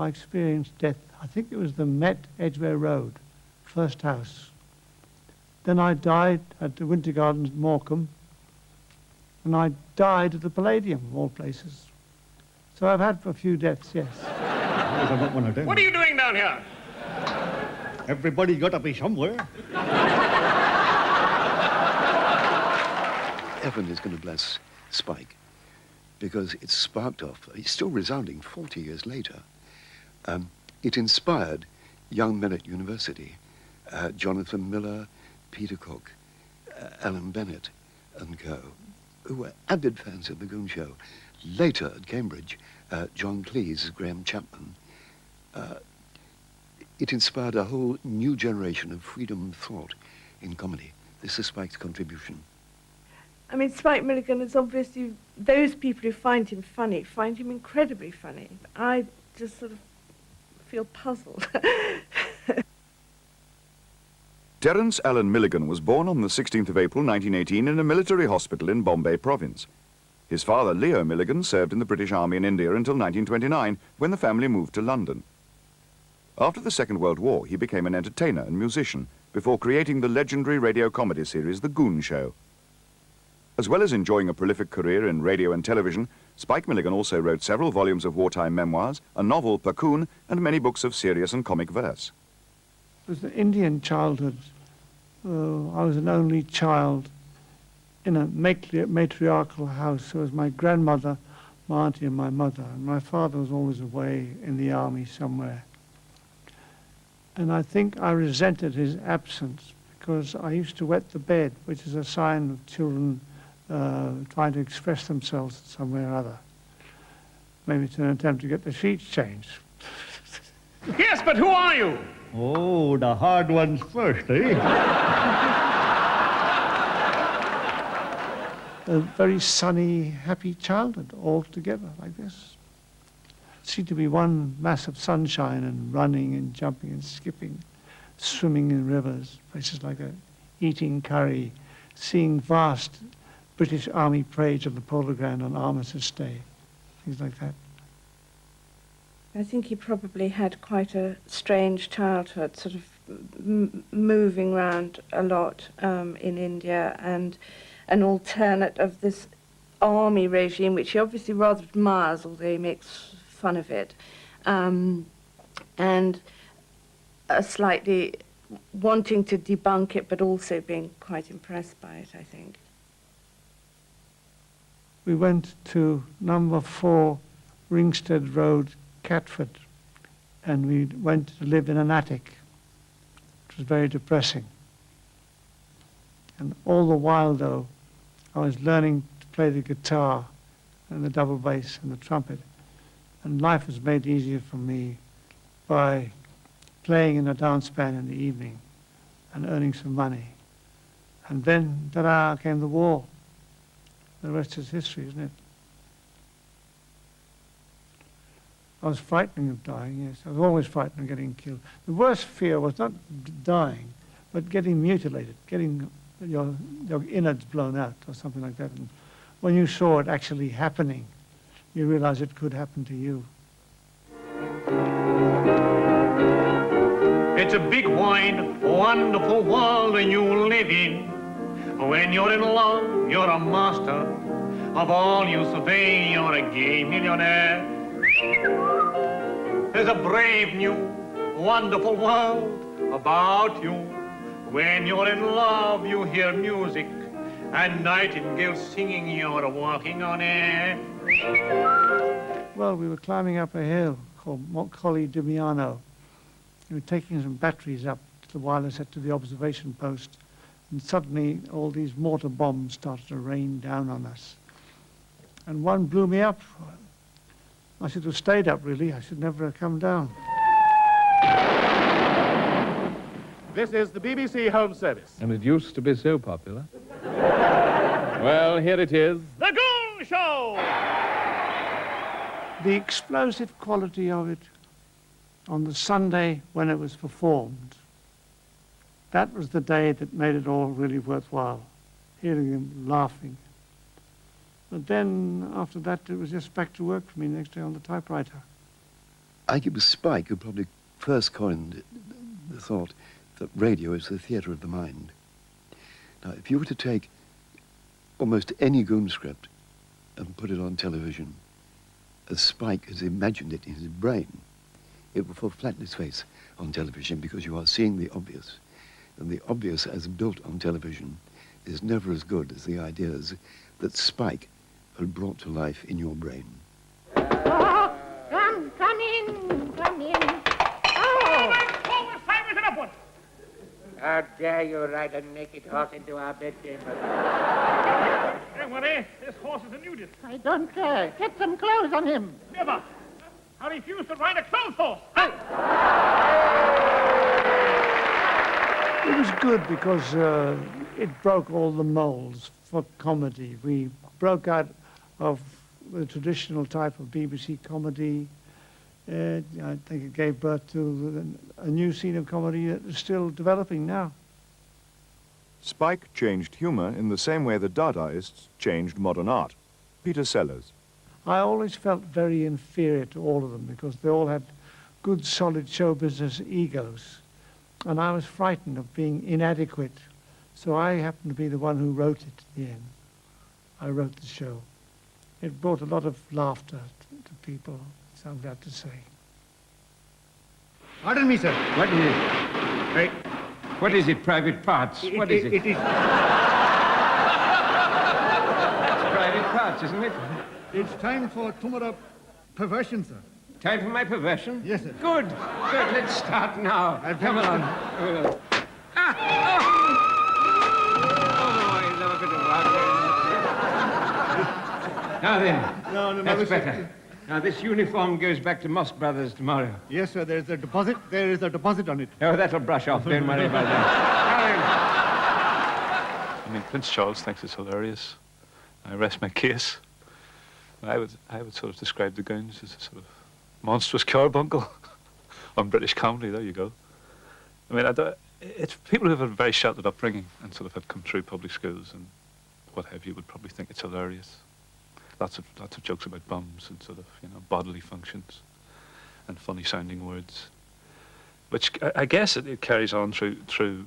I experienced death. I think it was the Met Edgware Road, first house. Then I died at the Winter Gardens, Morecambe, and I died at the Palladium, of all places. So I've had a few deaths, yes. What are you doing down here? Everybody got to be somewhere. Evan is going to bless Spike because it sparked off, it's still resounding 40 years later. It inspired young men at university, Jonathan Miller, Peter Cook, Alan Bennett and co, who were avid fans of the Goon Show. Later at Cambridge, John Cleese, Graham Chapman. It inspired a whole new generation of freedom of thought in comedy. This is Spike's contribution. I mean, Spike Milligan is obviously, those people who find him funny, find him incredibly funny. I just sort of feel puzzled. Terence Allen Milligan was born on the 16th of April 1918 in a military hospital in Bombay province. His father, Leo Milligan, served in the British Army in India until 1929, when the family moved to London. After the Second World War, he became an entertainer and musician before creating the legendary radio comedy series The Goon Show. As well as enjoying a prolific career in radio and television, Spike Milligan also wrote several volumes of wartime memoirs, a novel, Cocoon, and many books of serious and comic verse. It was an Indian childhood. I was an only child in a matriarchal house. There was my grandmother, my auntie, and my mother. And my father was always away in the army somewhere. And I think I resented his absence because I used to wet the bed, which is a sign of children trying to express themselves somewhere or other. Maybe it's an attempt to get the sheets changed. Yes, but who are you? Oh, the hard ones first, eh? A very sunny, happy childhood all together like this. It seemed to be one mass of sunshine and running and jumping and skipping, swimming in rivers, places like that, eating curry, seeing vast British Army parades on the Polo Ground on Armistice Day, things like that. I think he probably had quite a strange childhood, sort of moving around a lot in India, and an alternate of this army regime, which he obviously rather admires, although he makes fun of it, and a slightly wanting to debunk it, but also being quite impressed by it, I think. We went to number 4 Ringstead Road, Catford, and we went to live in an attic. It was very depressing. And all the while, though, I was learning to play the guitar and the double bass and the trumpet. And life was made easier for me by playing in a dance band in the evening and earning some money. And then, ta-da, came the war. The rest is history, isn't it? I was frightened of dying, yes. I was always frightened of getting killed. The worst fear was not dying, but getting mutilated, getting your innards blown out or something like that. And when you saw it actually happening, you realize it could happen to you. It's a big, wide, wonderful world you live in. When you're in love, you're a master. Of all you survey, you're a gay millionaire. There's a brave new, wonderful world about you. When you're in love, you hear music, and nightingales singing, you're walking on air. Well, we were climbing up a hill called Colle Dimiano. We were taking some batteries up to the wireless set to the observation post, and suddenly all these mortar bombs started to rain down on us. And one blew me up. I should have stayed up, really. I should never have come down. This is the BBC Home Service. And it used to be so popular. Well, here it is. The Goon Show! The explosive quality of it on the Sunday when it was performed, that was the day that made it all really worthwhile, hearing them laughing. But then, after that, it was just back to work for me next day on the typewriter. think it was Spike who probably first coined the thought that radio is the theatre of the mind. Now, if you were to take almost any Goon script and put it on television, as Spike has imagined it in his brain, it will fall flat in its face on television because you are seeing the obvious. And the obvious as built on television is never as good as the ideas that Spike had brought to life in your brain. Oh, come in, come in. Oh! Always silent and upward. How dare you ride a naked horse into our bedchamber? Don't worry, this horse is a nudist. I don't care. Get some clothes on him. Never. I refuse to ride a clothes horse. It was good because it broke all the molds for comedy. We broke out of the traditional type of BBC comedy. I think it gave birth to a new scene of comedy that is still developing now. Spike changed humour in the same way the Dadaists changed modern art. Peter Sellers. I always felt very inferior to all of them because they all had good, solid show business egos. And I was frightened of being inadequate. So I happened to be the one who wrote it at the end. I wrote the show. It brought a lot of laughter to people, so I'm glad to say. Pardon me, sir. What is it? Hey, What is it, private parts? What is it? It is... Private parts, isn't it? It's time for tomorrow perversion, sir. Time for my perversion? Yes, sir. Good. Good. Let's start now. Come on. Ah! Oh, I love a bit of laughter. Now then, that's better. Now, this uniform goes back to Moss Brothers tomorrow. Yes, sir, there's a deposit. There is a deposit on it. Oh, that'll brush off. Don't worry about that. I mean, Prince Charles thinks it's hilarious. I rest my case. I would sort of describe the Goons as a sort of monstrous carbuncle on British comedy. There you go. I mean, it's people who have a very sheltered upbringing and sort of have come through public schools and what have you would probably think it's hilarious. Lots of jokes about bums and sort of, you know, bodily functions and funny sounding words, which I guess it carries on through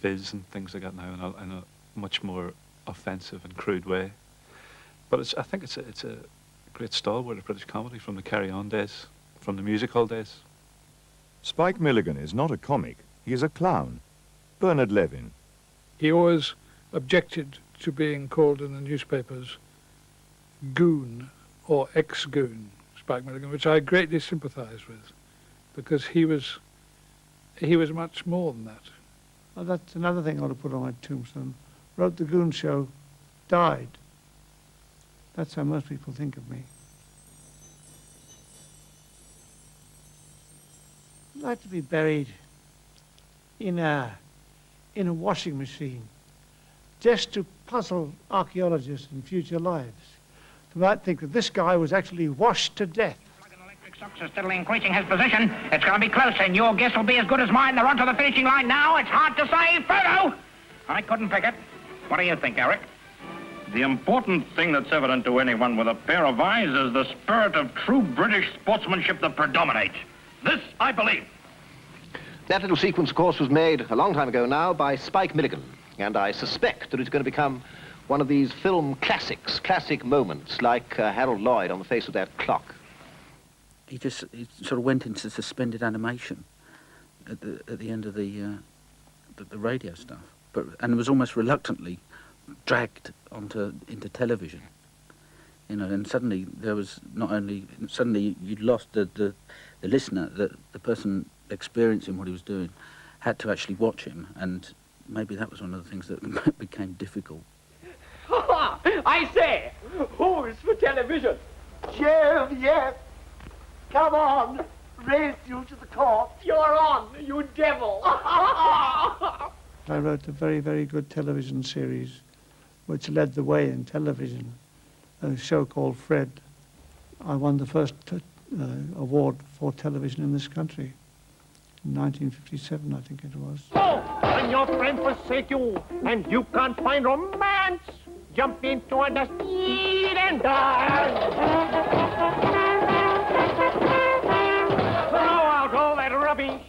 Viz and things like that now in a much more offensive and crude way. But I think it's a great stalwart of British comedy from the Carry On days, from the music hall days. Spike Milligan is not a comic, he is a clown. Bernard Levin. He always objected to being called in the newspapers Goon or ex-Goon, Spike Milligan, which I greatly sympathise with, because he was much more than that. Well, that's another thing I ought to put on my tombstone. Wrote the Goon show, died. That's how most people think of me. I'd like to be buried in a washing machine, just to puzzle archaeologists in future lives. They might think that this guy was actually washed to death. Electric Sox is steadily increasing his position. It's going to be close, and your guess will be as good as mine. They're onto the finishing line now. It's hard to say. Photo! I couldn't pick it. What do you think, Eric? The important thing that's evident to anyone with a pair of eyes is the spirit of true British sportsmanship that predominates. This, I believe. That little sequence, of course, was made a long time ago now by Spike Milligan, and I suspect that it's going to become one of these film classics, classic moments, like Harold Lloyd on the face of that clock. He sort of went into suspended animation at the end of the radio stuff, and was almost reluctantly dragged into television. You know, and suddenly there was suddenly you'd lost the listener, the person experiencing what he was doing had to actually watch him, and maybe that was one of the things that became difficult. I say, who's for television? Jeff, yes. Come on, race you to the court. You're on, you devil. I wrote a very, very good television series which led the way in television, a show called Fred. I won the first award for television in this country in 1957, I think it was. Oh, when your friends forsake you and you can't find romance, jump into a dustbin and die. rubbish.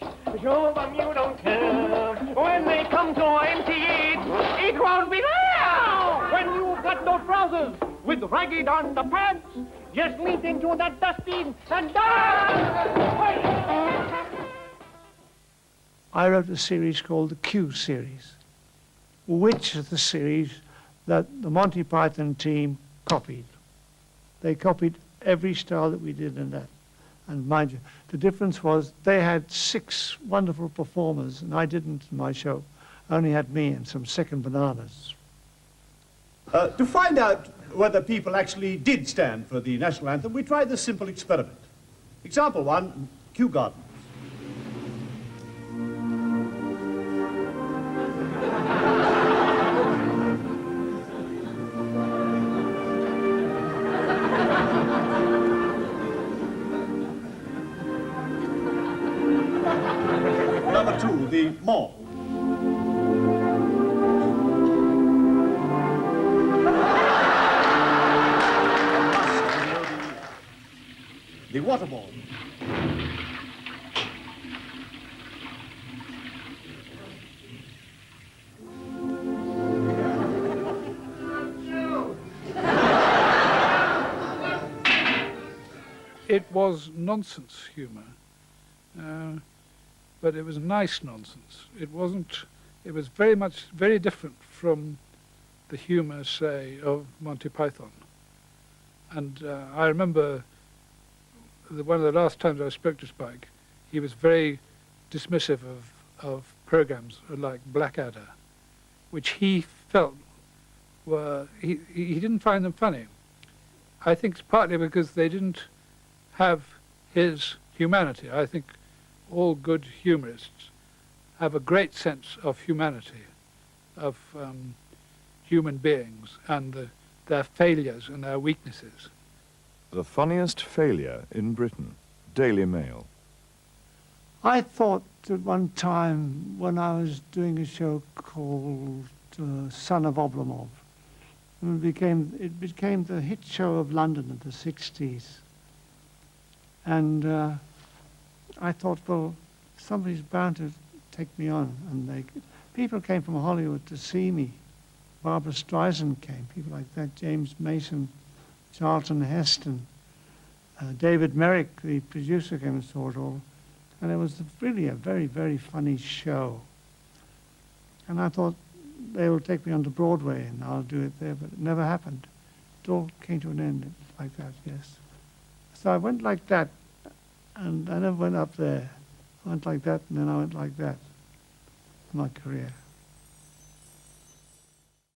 Show them you don't care. When they come to empty it won't be there. When you've got no trousers with ragged underpants, just leap into that dustbin and die. I wrote a series called the Q series, which is the series that the Monty Python team copied. They copied every style that we did in that. And mind you, the difference was they had 6 wonderful performers, and I didn't in my show. I only had me and some second bananas. To find out whether people actually did stand for the national anthem, we tried this simple experiment. Example 1, Kew Gardens. Number 2, the Mall. The Waterball. It was nonsense humour, but it was nice nonsense. It wasn't. It was very different from the humour, say, of Monty Python. And I remember one of the last times I spoke to Spike, he was very dismissive of programs like Blackadder, which he felt were, he didn't find them funny. I think it's partly because they didn't have his humanity. I think all good humorists have a great sense of humanity, of human beings and their failures and their weaknesses. The funniest failure in Britain. Daily Mail. I thought at one time when I was doing a show called Son of Oblomov, it became the hit show of London in the 60s. And I thought, well, somebody's bound to take me on. And people came from Hollywood to see me. Barbara Streisand came, people like that, James Mason, Charlton Heston, David Merrick, the producer, came and saw it all. And it was really a very, very funny show. And I thought they will take me on to Broadway and I'll do it there, but it never happened. It all came to an end like that, yes. So I went like that, and I never went up there. I went like that, and then I went like that in my career.